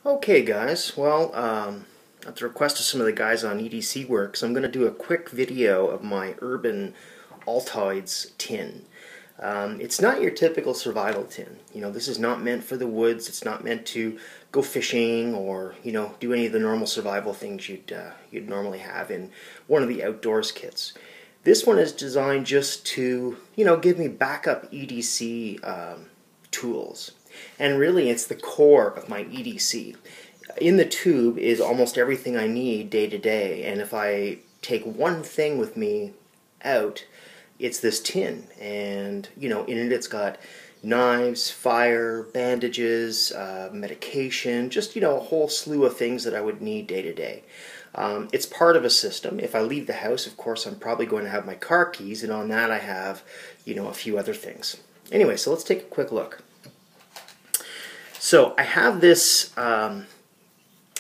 Okay guys, well, at the request of some of the guys on EDC Works, I'm going to do a quick video of my Urban Altoids tin. It's not your typical survival tin. You know, this is not meant for the woods. It's not meant to go fishing or, you know, do any of the normal survival things you'd normally have in one of the outdoors kits. This one is designed just to, you know, give me backup EDC tools. And really it's the core of my EDC. In the tube is almost everything I need day to day, and if I take one thing with me out, it's this tin. And you know, in it it's got knives, fire, bandages, medication, just, you know, a whole slew of things that I would need day to day. It's part of a system. If I leave the house, of course, I'm probably going to have my car keys, and on that I have, you know, a few other things. Anyway, so let's take a quick look. So I have this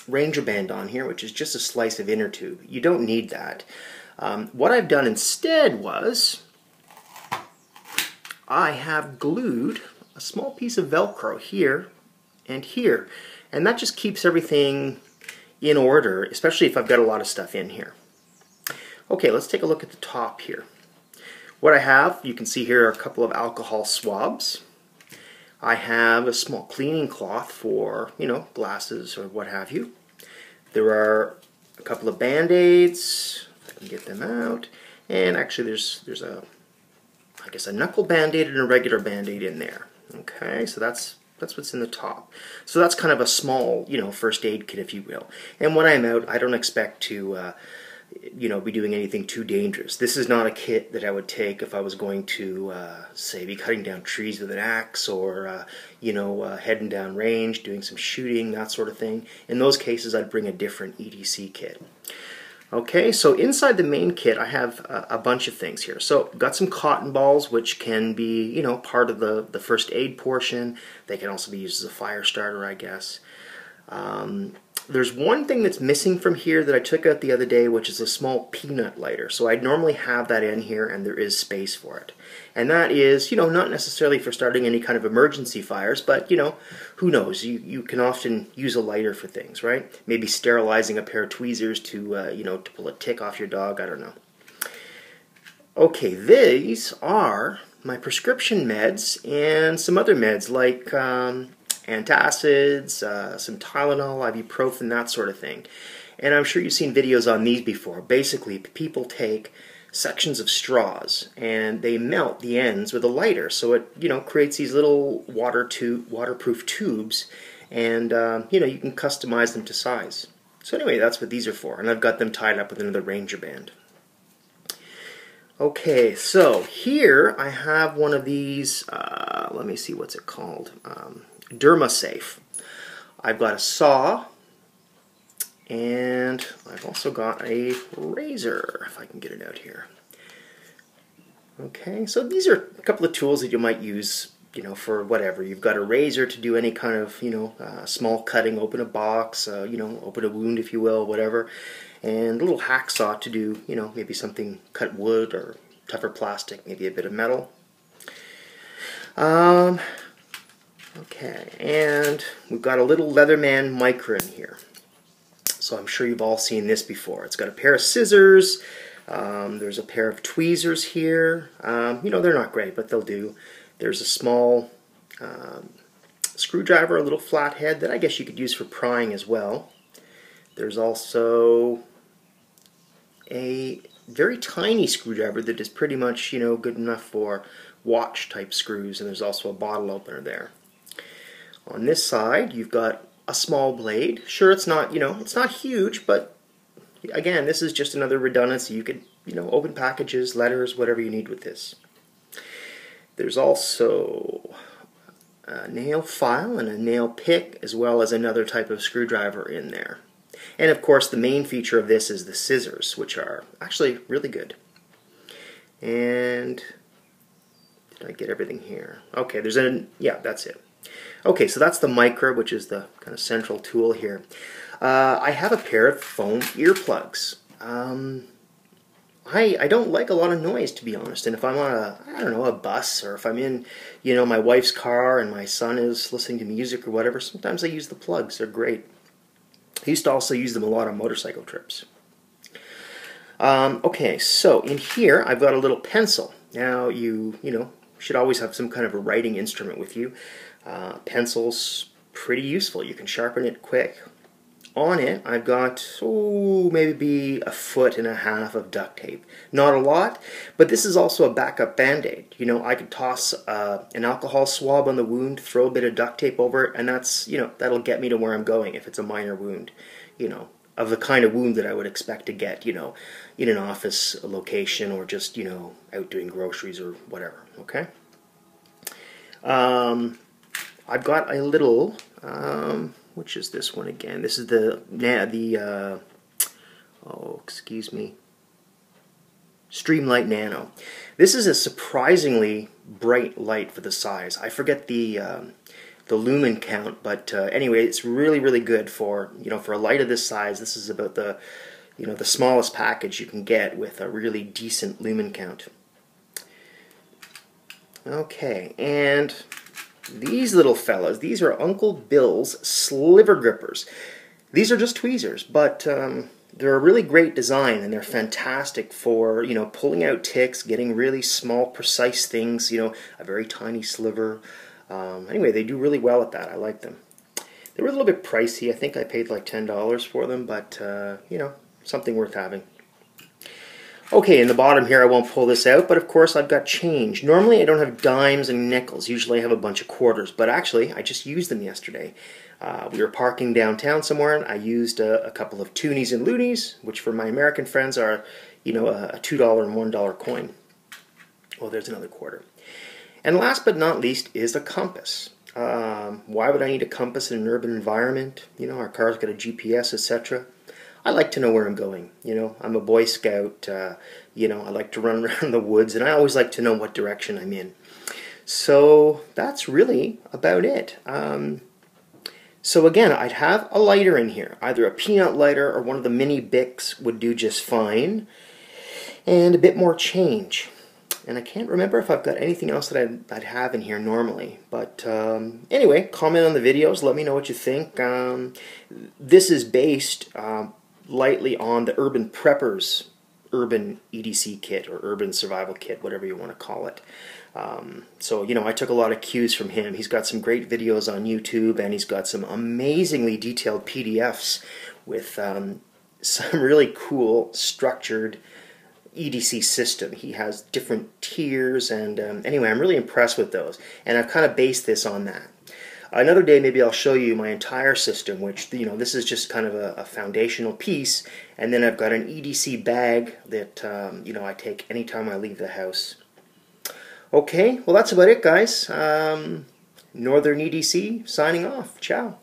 Ranger band on here, which is just a slice of inner tube. You don't need that. What I've done instead was I have glued a small piece of Velcro here and here, and that just keeps everything in order, especially if I've got a lot of stuff in here. Okay, let's take a look at the top here. What I have, you can see here, are a couple of alcohol swabs. I have a small cleaning cloth for, you know, glasses or what have you. There are a couple of Band-Aids, if I can get them out, and actually there's a, I guess, a knuckle Band-Aid and a regular Band-Aid in there. Okay, so that's what's in the top. So that's kind of a small, you know, first aid kit, if you will. And when I'm out, I don't expect to you know, be doing anything too dangerous. This is not a kit that I would take if I was going to, say, be cutting down trees with an axe or, you know, heading down range, doing some shooting, that sort of thing. In those cases, I'd bring a different EDC kit. Okay, so inside the main kit, I have a bunch of things here. So, got some cotton balls, which can be, you know, part of the first aid portion. They can also be used as a fire starter, I guess. There's one thing that's missing from here that I took out the other day, which is a small peanut lighter. So I'd normally have that in here, and there is space for it. And that is, you know, not necessarily for starting any kind of emergency fires, but, you know, who knows? You can often use a lighter for things, right? Maybe sterilizing a pair of tweezers to, you know, to pull a tick off your dog, I don't know. Okay, these are my prescription meds and some other meds like antacids, some Tylenol, ibuprofen, that sort of thing. And I'm sure you've seen videos on these before. Basically, people take sections of straws and they melt the ends with a lighter, so it, you know, creates these little waterproof tubes, and you know, you can customize them to size. So anyway, that's what these are for, and I've got them tied up with another Ranger band. Okay, so here I have one of these, let me see, what's it called? Dermasafe. I've got a saw, and I've also got a razor, if I can get it out here. Okay, so these are a couple of tools that you might use, you know, for whatever. You've got a razor to do any kind of, you know, small cutting, open a box, you know, open a wound, if you will, whatever. And a little hacksaw to do, you know, maybe something, cut wood or tougher plastic, maybe a bit of metal. Okay, and we've got a little Leatherman Micra in here. So I'm sure you've all seen this before. It's got a pair of scissors, there's a pair of tweezers here. You know, they're not great, but they'll do. There's a small screwdriver, a little flathead that I guess you could use for prying as well. There's also a very tiny screwdriver that is pretty much, you know, good enough for watch type screws, and there's also a bottle opener there. On this side, you've got a small blade. Sure, it's not, you know, it's not huge, but again, this is just another redundancy. You could, you know, open packages, letters, whatever you need with this. There's also a nail file and a nail pick, as well as another type of screwdriver in there. And of course, the main feature of this is the scissors, which are actually really good. And did I get everything here? Okay, there's yeah, that's it. Okay, so that's the Micra, which is the kind of central tool here. I have a pair of foam earplugs. I don't like a lot of noise, to be honest. And if I'm on I don't know, a bus, or if I'm in, my wife's car and my son is listening to music or whatever, sometimes I use the plugs. They're great. I used to also use them a lot on motorcycle trips. Okay, so in here I've got a little pencil. Now you should always have some kind of a writing instrument with you. Pencil's pretty useful. You can sharpen it quick. On it I've got, maybe 1.5 foot of duct tape. Not a lot, but this is also a backup band-aid. I could toss an alcohol swab on the wound, throw a bit of duct tape over it, and that's, that'll get me to where I'm going if it's a minor wound, of the kind of wound that I would expect to get, in an office location, or just, out doing groceries or whatever, okay? I've got a little, which is this one again? This is Streamlight Nano. This is a surprisingly bright light for the size. I forget the lumen count, but anyway, it's really, really good for, for a light of this size. This is about the, the smallest package you can get with a really decent lumen count. Okay, and these little fellas, these are Uncle Bill's sliver grippers. These are just tweezers, but they're a really great design, and they're fantastic for, pulling out ticks, getting really small, precise things, a very tiny sliver. Anyway, they do really well at that. I like them. They were a little bit pricey. I think I paid like $10 for them, but, something worth having. Okay, in the bottom here I won't pull this out, but of course I've got change. Normally I don't have dimes and nickels. Usually I have a bunch of quarters, but actually I just used them yesterday. We were parking downtown somewhere, and I used a couple of toonies and loonies, which for my American friends are, a $2 and $1 coin. Oh, there's another quarter. And last but not least is a compass. Why would I need a compass in an urban environment? Our car's got a GPS, etc. I like to know where I'm going. I'm a Boy Scout. I like to run around the woods, and I always like to know what direction I'm in. So that's really about it. So again, I'd have a lighter in here. Either a peanut lighter or one of the mini Bics would do just fine. And a bit more change. And I can't remember if I've got anything else that I'd have in here normally. But anyway, comment on the videos. Let me know what you think. This is based lightly on the UrbanPrepper's Urban EDC kit, or Urban Survival Kit, whatever you want to call it. So, I took a lot of cues from him. He's got some great videos on YouTube, and he's got some amazingly detailed PDFs with some really cool structured EDC system. He has different tiers, and anyway, I'm really impressed with those, and I've kind of based this on that. Another day maybe I'll show you my entire system, which, this is just kind of a foundational piece, and then I've got an EDC bag that, I take anytime I leave the house. Okay, well that's about it, guys. Northern EDC signing off. Ciao.